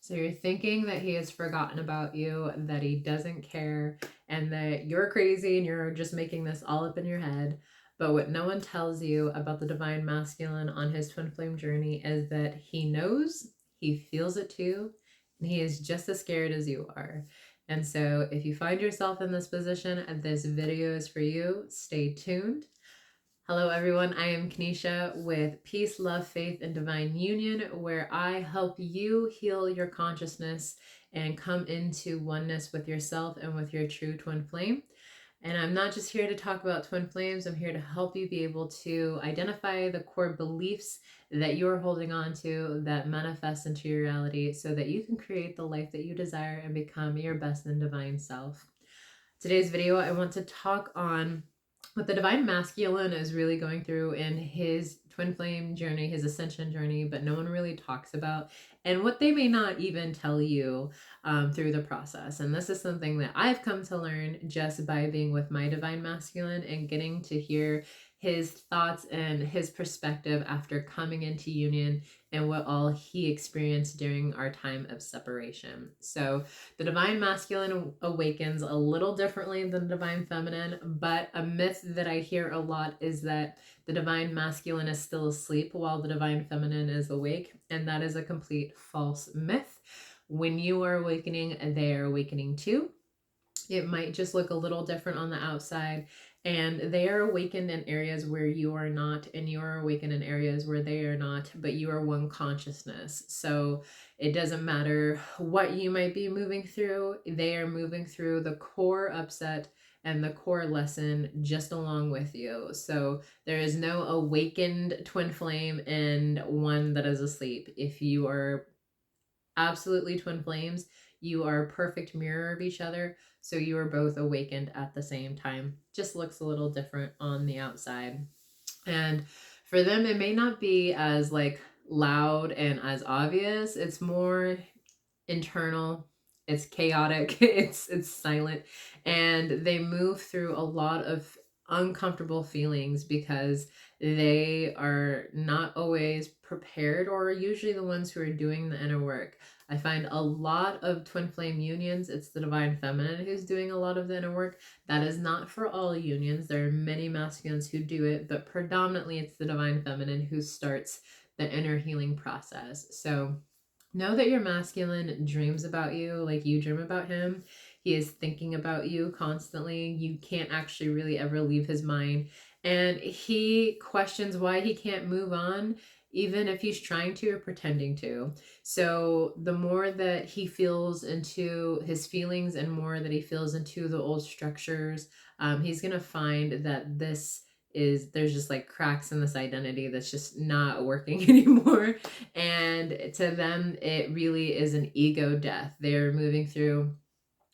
So you're thinking that he has forgotten about you, that he doesn't care, and that you're crazy and you're just making this all up in your head. But what no one tells you about the divine masculine on his twin flame journey is that he knows, he feels it too, and he is just as scared as you are. And so if you find yourself in this position and this video is for you, stay tuned. Hello, everyone. I am Kanisha with Peace, Love, Faith, and Divine Union, where I help you heal your consciousness and come into oneness with yourself and with your true twin flame. And I'm not just here to talk about twin flames, I'm here to help you be able to identify the core beliefs that you're holding on to that manifest into your reality so that you can create the life that you desire and become your best and divine self. Today's video, I want to talk on what the divine masculine is really going through in his twin flame journey, his ascension journey, but no one really talks about, and what they may not even tell you through the process. And this is something that I've come to learn just by being with my divine masculine and getting to hear his thoughts and his perspective after coming into union and what all he experienced during our time of separation. So the divine masculine awakens a little differently than the divine feminine, but a myth that I hear a lot is that the divine masculine is still asleep while the divine feminine is awake, and that is a complete false myth. When you are awakening, they are awakening too. It might just look a little different on the outside, and they are awakened in areas where you are not, and you are awakened in areas where they are not, but you are one consciousness. So it doesn't matter what you might be moving through, they are moving through the core upset and the core lesson just along with you. So there is no awakened twin flame and one that is asleep. If you are absolutely twin flames, you are a perfect mirror of each other. So you are both awakened at the same time. Just looks a little different on the outside. And for them, it may not be as like loud and as obvious. It's more internal. It's chaotic. It's silent, and they move through a lot of uncomfortable feelings because they are not always prepared, or usually the ones who are doing the inner work. I find a lot of twin flame unions, it's the divine feminine who's doing a lot of the inner work. That is not for all unions. There are many masculines who do it, but predominantly it's the divine feminine who starts the inner healing process. So know that your masculine dreams about you like you dream about him. He is thinking about you constantly. You can't actually really ever leave his mind. And he questions why he can't move on, even if he's trying to or pretending to. So the more that he feels into his feelings and more that he feels into the old structures, he's going to find that there's just like cracks in this identity that's just not working anymore. And to them, it really is an ego death. They're moving through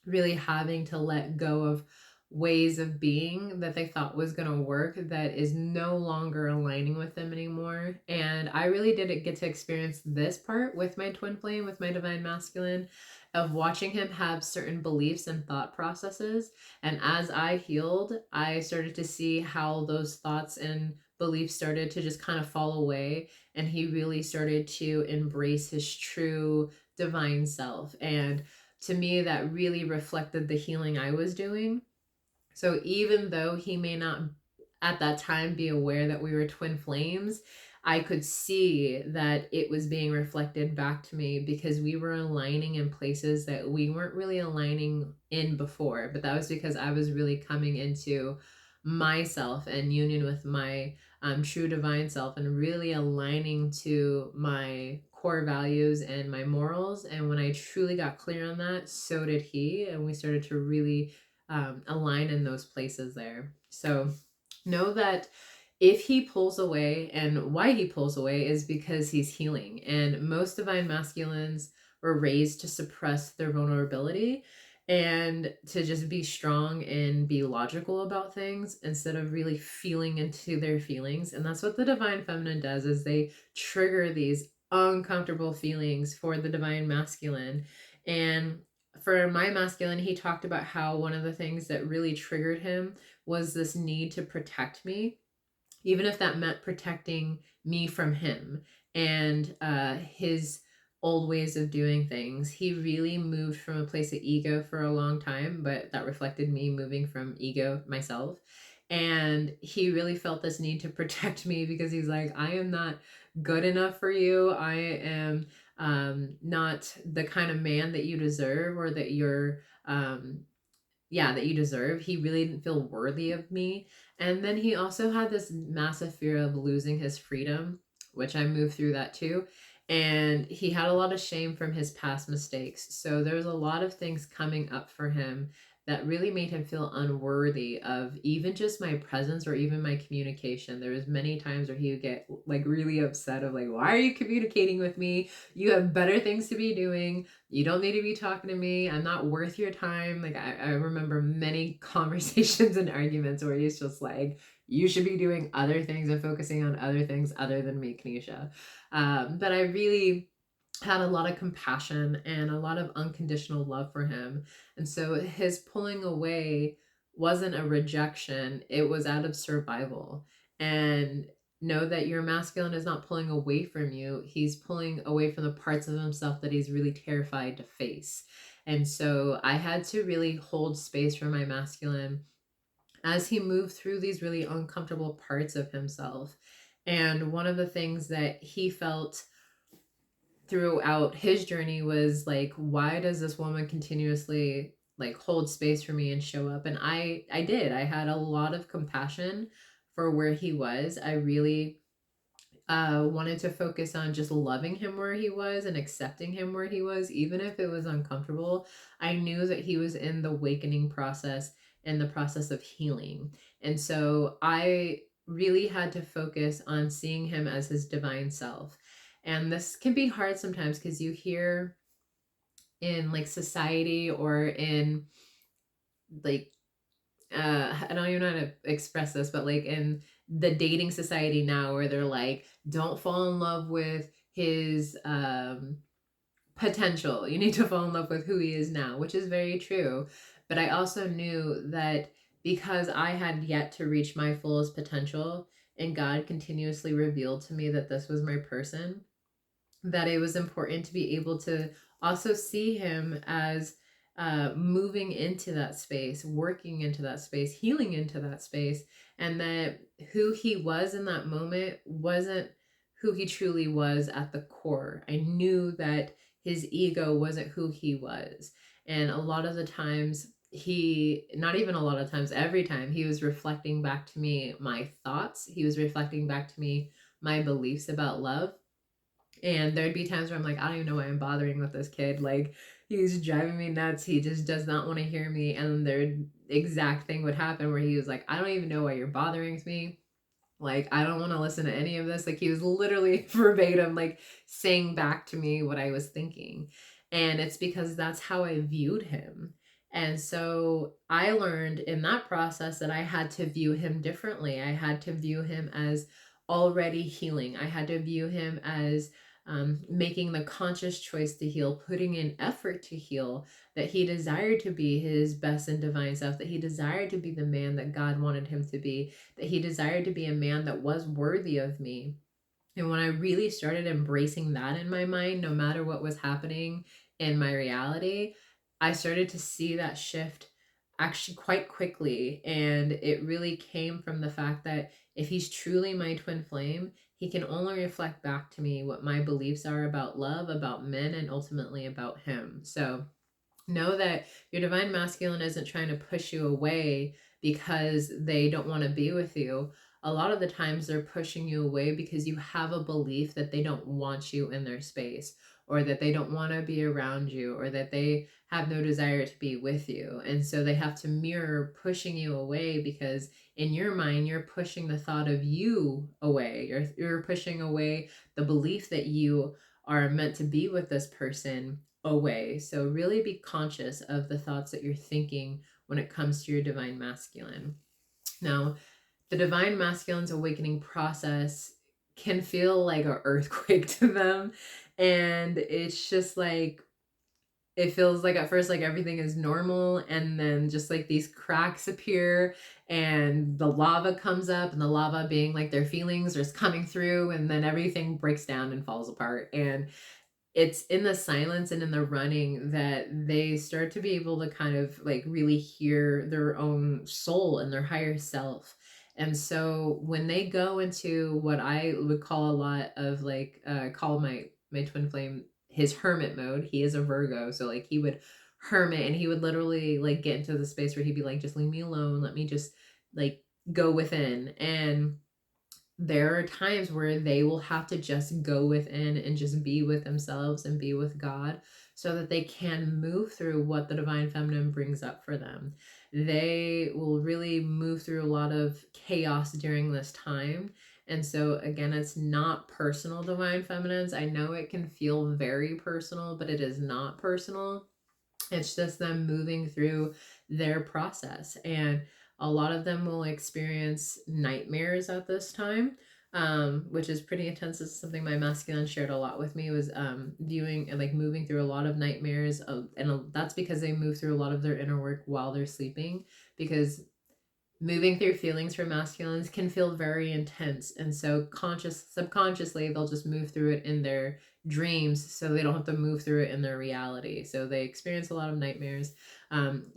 really having to let go of ways of being that they thought was going to work that is no longer aligning with them anymore. And I really did get to experience this part with my twin flame, with my divine masculine, of watching him have certain beliefs and thought processes. And as I healed, I started to see how those thoughts and beliefs started to just kind of fall away, and he really started to embrace his true divine self. And to me, that really reflected the healing I was doing. So even though he may not at that time be aware that we were twin flames, I could see that it was being reflected back to me because we were aligning in places that we weren't really aligning in before. But that was because I was really coming into myself and union with my true divine self and really aligning to my core values and my morals. And when I truly got clear on that, so did he. And we started to really align in those places there. So know that if he pulls away, and why he pulls away is because he's healing. And most divine masculines were raised to suppress their vulnerability and to just be strong and be logical about things instead of really feeling into their feelings. And that's what the divine feminine does, is they trigger these uncomfortable feelings for the divine masculine. And for my masculine, he talked about how one of the things that really triggered him was this need to protect me, even if that meant protecting me from him and his old ways of doing things. He really moved from a place of ego for a long time, but that reflected me moving from ego myself. And he really felt this need to protect me because he's like, I am not good enough for you. I am not the kind of man that you deserve, or that you're that you deserve. He really didn't feel worthy of me. And then he also had this massive fear of losing his freedom, which I moved through that too. And he had a lot of shame from his past mistakes. So there's a lot of things coming up for him that really made him feel unworthy of even just my presence or even my communication. There was many times where he would get like really upset of like, why are you communicating with me? You have better things to be doing. You don't need to be talking to me. I'm not worth your time. Like I remember many conversations and arguments where he's just like, you should be doing other things and focusing on other things other than me, Kanisha. But I really had a lot of compassion and a lot of unconditional love for him. And so his pulling away wasn't a rejection, it was out of survival. And know that your masculine is not pulling away from you, he's pulling away from the parts of himself that he's really terrified to face. And so I had to really hold space for my masculine as he moved through these really uncomfortable parts of himself. And one of the things that he felt throughout his journey was like, why does this woman continuously like hold space for me and show up? And I had a lot of compassion for where he was. I really wanted to focus on just loving him where he was and accepting him where he was, even if it was uncomfortable. I knew that he was in the awakening process and the process of healing. And so I really had to focus on seeing him as his divine self. And this can be hard sometimes because you hear in like society or in like I don't even know how to express this, but like in the dating society now where they're like, don't fall in love with his potential. You need to fall in love with who he is now, which is very true. But I also knew that because I had yet to reach my fullest potential and God continuously revealed to me that this was my person, that it was important to be able to also see him as moving into that space, working into that space, healing into that space, and that who he was in that moment wasn't who he truly was at the core. I knew that his ego wasn't who he was. And a lot of the times, not even a lot of times, every time, he was reflecting back to me my thoughts, he was reflecting back to me my beliefs about love. And there'd be times where I'm like, I don't even know why I'm bothering with this kid. Like, he's driving me nuts. He just does not want to hear me. And the exact thing would happen where he was like, I don't even know why you're bothering me. Like, I don't want to listen to any of this. Like, he was literally verbatim, like, saying back to me what I was thinking. And it's because that's how I viewed him. And so I learned in that process that I had to view him differently. I had to view him as already healing. I had to view him as making the conscious choice to heal, putting in effort to heal, that he desired to be his best and divine self, that he desired to be the man that God wanted him to be, that he desired to be a man that was worthy of me. And when I really started embracing that in my mind, no matter what was happening in my reality, I started to see that shift actually quite quickly. And it really came from the fact that if he's truly my twin flame, he can only reflect back to me what my beliefs are about love, about men, and ultimately about him. So know that your divine masculine isn't trying to push you away because they don't want to be with you. A lot of the times they're pushing you away because you have a belief that they don't want you in their space, or that they don't want to be around you, or that they have no desire to be with you. And so they have to mirror pushing you away because in your mind, you're pushing the thought of you away. You're pushing away the belief that you are meant to be with this person away. So really be conscious of the thoughts that you're thinking when it comes to your divine masculine. Now, the divine masculine's awakening process can feel like an earthquake to them. And it's just like, it feels like at first like everything is normal, and then just like these cracks appear and the lava comes up, and the lava being like their feelings are coming through, and then everything breaks down and falls apart. And it's in the silence and in the running that they start to be able to kind of like really hear their own soul and their higher self. And so when they go into what I would call a lot of like call my twin flame his hermit mode. He is a Virgo, so like he would hermit and he would literally like get into the space where he'd be like, just leave me alone, let me just like go within. And there are times where they will have to just go within and just be with themselves and be with God so that they can move through what the divine feminine brings up for them. They will really move through a lot of chaos during this time. And so, again, it's not personal, divine feminines. I know it can feel very personal, but it is not personal. It's just them moving through their process. And a lot of them will experience nightmares at this time, which is pretty intense. This is something my masculine shared a lot with me, was viewing and like moving through a lot of nightmares. That's because they move through a lot of their inner work while they're sleeping, because moving through feelings for masculines can feel very intense. And so subconsciously, they'll just move through it in their dreams so they don't have to move through it in their reality. So they experience a lot of nightmares.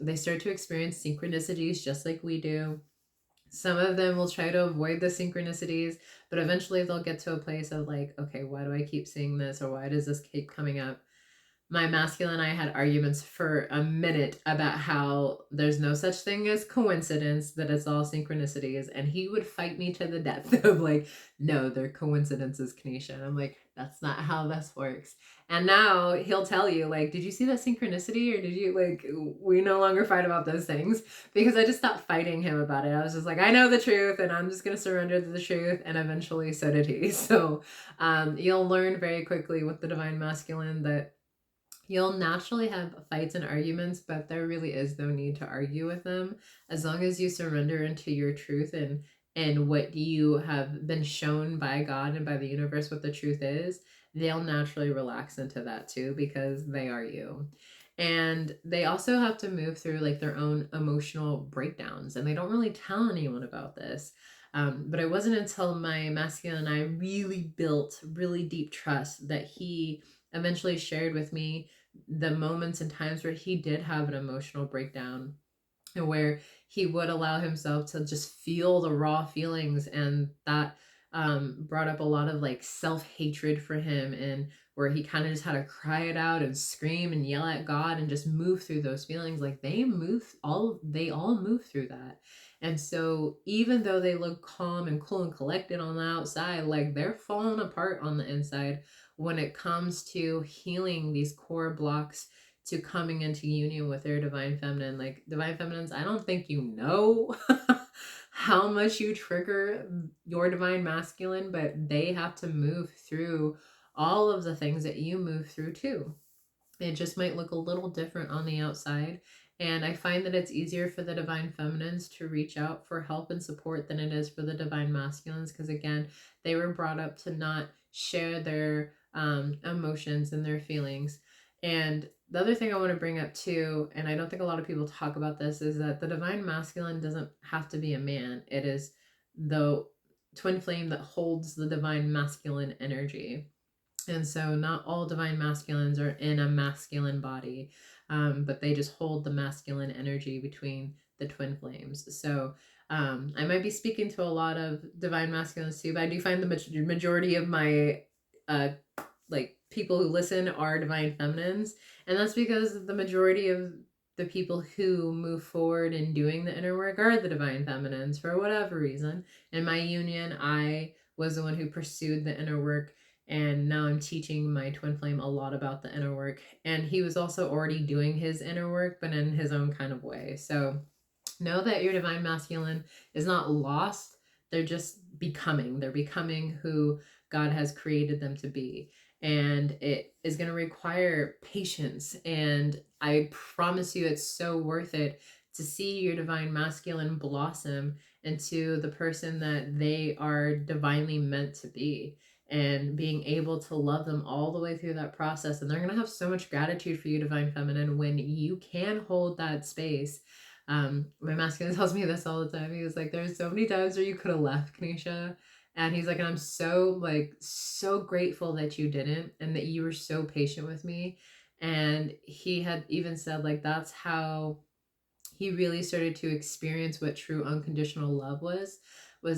They start to experience synchronicities just like we do. Some of them will try to avoid the synchronicities, but eventually they'll get to a place of like, okay, why do I keep seeing this? Or why does this keep coming up? My masculine and I had arguments for a minute about how there's no such thing as coincidence, that it's all synchronicities. And he would fight me to the death of like, no, they're coincidences, Kanisha. And I'm like, that's not how this works. And now he'll tell you, like, did you see that synchronicity? Or did you, like, we no longer fight about those things, because I just stopped fighting him about it. I was just like, I know the truth and I'm just going to surrender to the truth. And eventually so did he. So you'll learn very quickly with the divine masculine that you'll naturally have fights and arguments, but there really is no need to argue with them as long as you surrender into your truth and what you have been shown by God and by the universe what the truth is. They'll naturally relax into that too, because they are you. And they also have to move through like their own emotional breakdowns, and they don't really tell anyone about this. But it wasn't until my masculine and I really built really deep trust that he eventually shared with me the moments and times where he did have an emotional breakdown, and where he would allow himself to just feel the raw feelings. And that brought up a lot of like self-hatred for him, and where he kind of just had to cry it out and scream and yell at God and just move through those feelings. Like they all move through that. And so even though they look calm and cool and collected on the outside, like they're falling apart on the inside when it comes to healing these core blocks to coming into union with their divine feminine. Like, divine feminines, I don't think you know how much you trigger your divine masculine, but they have to move through all of the things that you move through too. It just might look a little different on the outside. And I find that it's easier for the divine feminines to reach out for help and support than it is for the divine masculines, because again, they were brought up to not share their emotions and their feelings. And the other thing I want to bring up too, and I don't think a lot of people talk about this, is that the divine masculine doesn't have to be a man. It is the twin flame that holds the divine masculine energy. And so, not all divine masculines are in a masculine body, but they just hold the masculine energy between the twin flames. So, I might be speaking to a lot of divine masculines too, but I do find the majority of my uh, like people who listen are divine feminines, and that's because the majority of the people who move forward in doing the inner work are the divine feminines for whatever reason. In my union, I was the one who pursued the inner work, and now I'm teaching my twin flame a lot about the inner work. And he was also already doing his inner work, but in his own kind of way. So know that your divine masculine is not lost. They're just becoming. They're becoming who God has created them to be. And it is going to require patience. And I promise you, it's so worth it to see your divine masculine blossom into the person that they are divinely meant to be, and being able to love them all the way through that process. And they're going to have so much gratitude for you, divine feminine, when you can hold that space. My masculine tells me this all the time. He was like, there's so many times where you could have left, Kanisha, And he's like, and I'm so like so grateful that you didn't and that you were so patient with me. And he had even said like that's how he really started to experience what true unconditional love was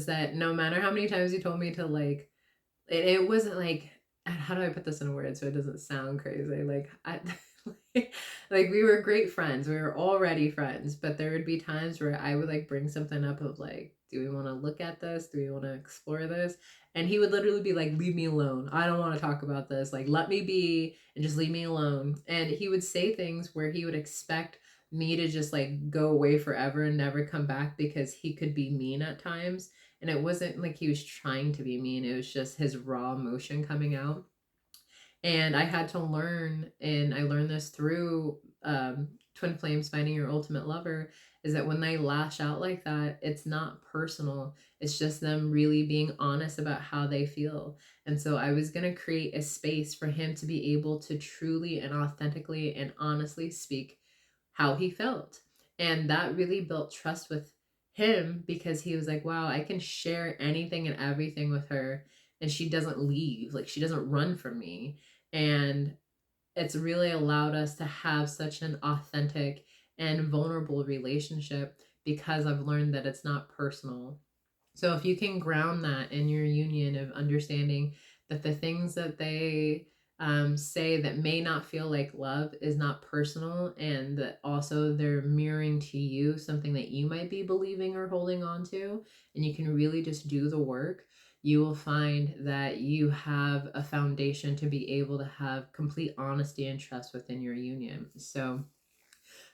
that no matter how many times he told me to like it wasn't like, how do I put this in words so it doesn't sound crazy? Like I like we were great friends. We were already friends, but there would be times where I would like bring something up of like, do we want to look at this? Do we want to explore this? And he would literally be like, leave me alone. I don't want to talk about this. Like, let me be and just leave me alone. And he would say things where he would expect me to just like go away forever and never come back because he could be mean at times. And it wasn't like he was trying to be mean, it was just his raw emotion coming out. And I had to learn, and I learned this through Twin Flames Finding Your Ultimate Lover, is that when they lash out like that, it's not personal. It's just them really being honest about how they feel. And so I was going to create a space for him to be able to truly and authentically and honestly speak how he felt. And that really built trust with him because he was like, wow, I can share anything and everything with her and she doesn't leave. Like she doesn't run from me. And it's really allowed us to have such an authentic and vulnerable relationship because I've learned that it's not personal. So if you can ground that in your union of understanding that the things that they say that may not feel like love is not personal, and that also they're mirroring to you something that you might be believing or holding on to, and you can really just do the work, you will find that you have a foundation to be able to have complete honesty and trust within your union. So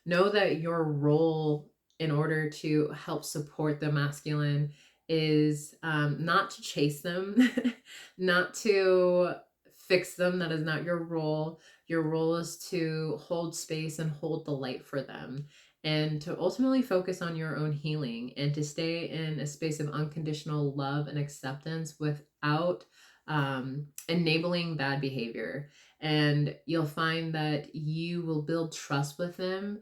know that your role in order to help support the masculine is not to chase them, not to fix them. That is not your role. Your role is to hold space and hold the light for them, and to ultimately focus on your own healing and to stay in a space of unconditional love and acceptance without enabling bad behavior. And you'll find that you will build trust with them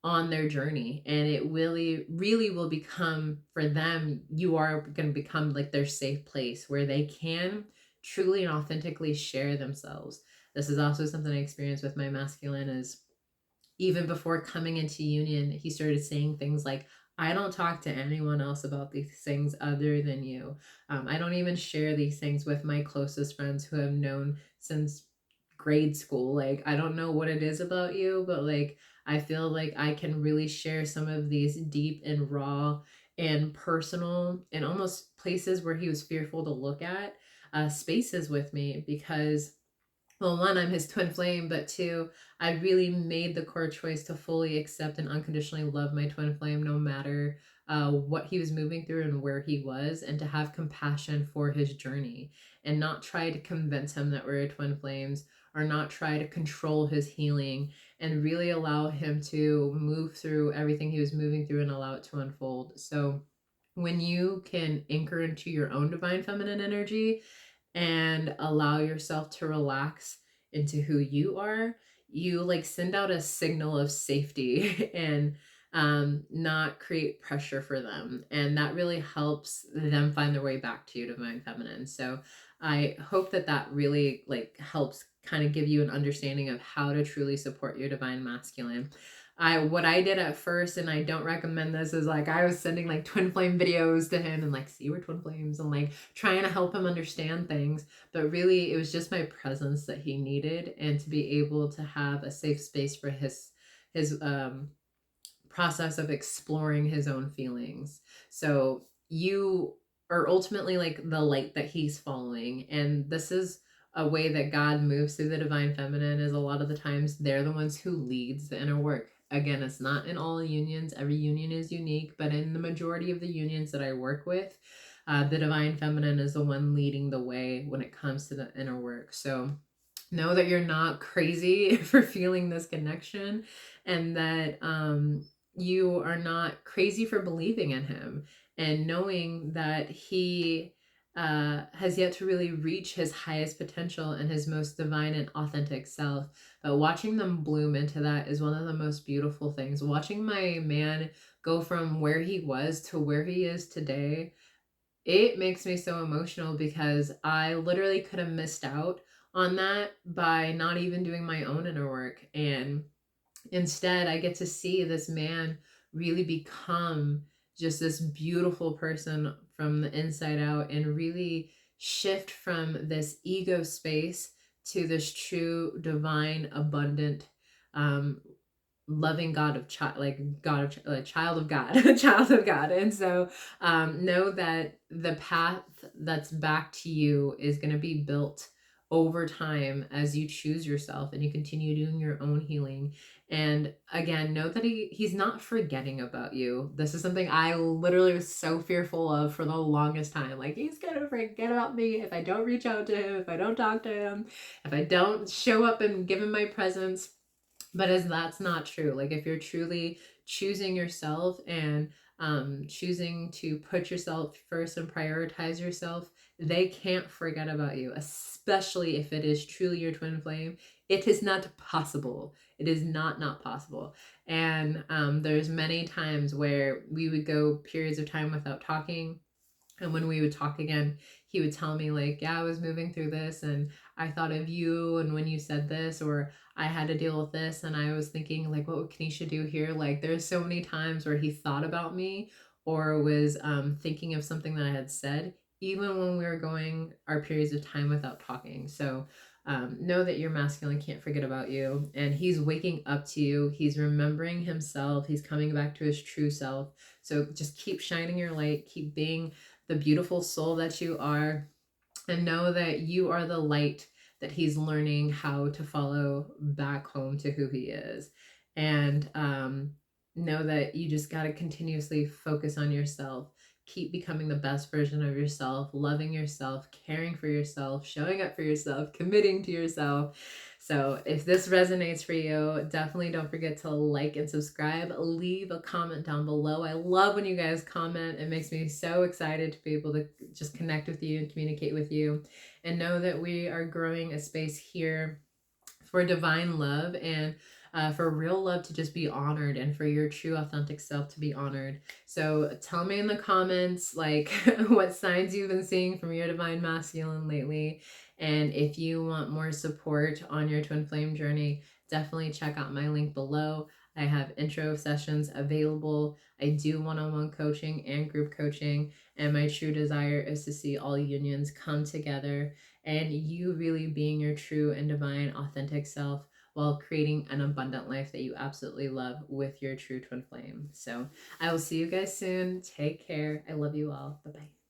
on their journey, and it really will become, for them, you are going to become like their safe place where they can truly and authentically share themselves. This is also something I experienced with my masculine, is even before coming into union, he started saying things like, I don't talk to anyone else about these things other than you. I don't even share these things with my closest friends who have known since grade school. Like, I don't know what it is about you, but like, I feel like I can really share some of these deep and raw and personal and almost places where he was fearful to look at spaces with me because, well, one, I'm his twin flame, but two, I really made the core choice to fully accept and unconditionally love my twin flame no matter what he was moving through and where he was, and to have compassion for his journey and not try to convince him that we're twin flames or not try to control his healing, and really allow him to move through everything he was moving through and allow it to unfold. So when you can anchor into your own divine feminine energy and allow yourself to relax into who you are, you like send out a signal of safety and not create pressure for them. And that really helps them find their way back to you, divine feminine. So I hope that that really like helps kind of give you an understanding of how to truly support your divine masculine. What I did at first, and I don't recommend this, is like I was sending like twin flame videos to him and like, see, we're twin flames, and like trying to help him understand things. But really it was just my presence that he needed, and to be able to have a safe space for his process of exploring his own feelings. So you are ultimately like the light that he's following. And this is a way that God moves through the divine feminine, is a lot of the times they're the ones who leads the inner work. Again, it's not in all unions. Every union is unique, but in the majority of the unions that I work with, the divine feminine is the one leading the way when it comes to the inner work. So know that you're not crazy for feeling this connection, and that you are not crazy for believing in him, and knowing that he has yet to really reach his highest potential and his most divine and authentic self. But watching them bloom into that is one of the most beautiful things. Watching my man go from where he was to where he is today It makes me so emotional because I literally could have missed out on that by not even doing my own inner work. And instead, I get to see this man really become just this beautiful person from the inside out and really shift from this ego space to this true, divine, abundant, um, loving God of child, like God of child of God, child of God. And so know that the path that's back to you is going to be built over time as you choose yourself and you continue doing your own healing. And again, know that he's not forgetting about you. This is something I literally was so fearful of for the longest time. Like, he's gonna forget about me if I don't reach out to him, if I don't talk to him, if I don't show up and give him my presence. But as that's not true, like if you're truly choosing yourself and choosing to put yourself first and prioritize yourself, they can't forget about you, especially if it is truly your twin flame. It is not possible. It is not possible. And there's many times where we would go periods of time without talking, and when we would talk again, he would tell me, like, yeah, I was moving through this and I thought of you. And when you said this, or I had to deal with this, and I was thinking, like, what would Kanisha do here? Like, there's so many times where he thought about me or was thinking of something that I had said, even when we were going our periods of time without talking. So know that your masculine can't forget about you, and he's waking up to you. He's remembering himself. He's coming back to his true self. So just keep shining your light, keep being the beautiful soul that you are, and know that you are the light that he's learning how to follow back home to who he is. And know that you just got to continuously focus on yourself. Keep becoming the best version of yourself, loving yourself, caring for yourself, showing up for yourself, committing to yourself. So if this resonates for you, definitely don't forget to like and subscribe. Leave a comment down below. I love when you guys comment. It makes me so excited to be able to just connect with you and communicate with you. And know that we are growing a space here for divine love, and for real love to just be honored, and for your true authentic self to be honored. So tell me in the comments, like, what signs you've been seeing from your divine masculine lately. And if you want more support on your twin flame journey, definitely check out my link below. I have intro sessions available. I do one-on-one coaching and group coaching, and my true desire is to see all unions come together and you really being your true and divine authentic self while creating an abundant life that you absolutely love with your true twin flame. So I will see you guys soon. Take care. I love you all. Bye-bye.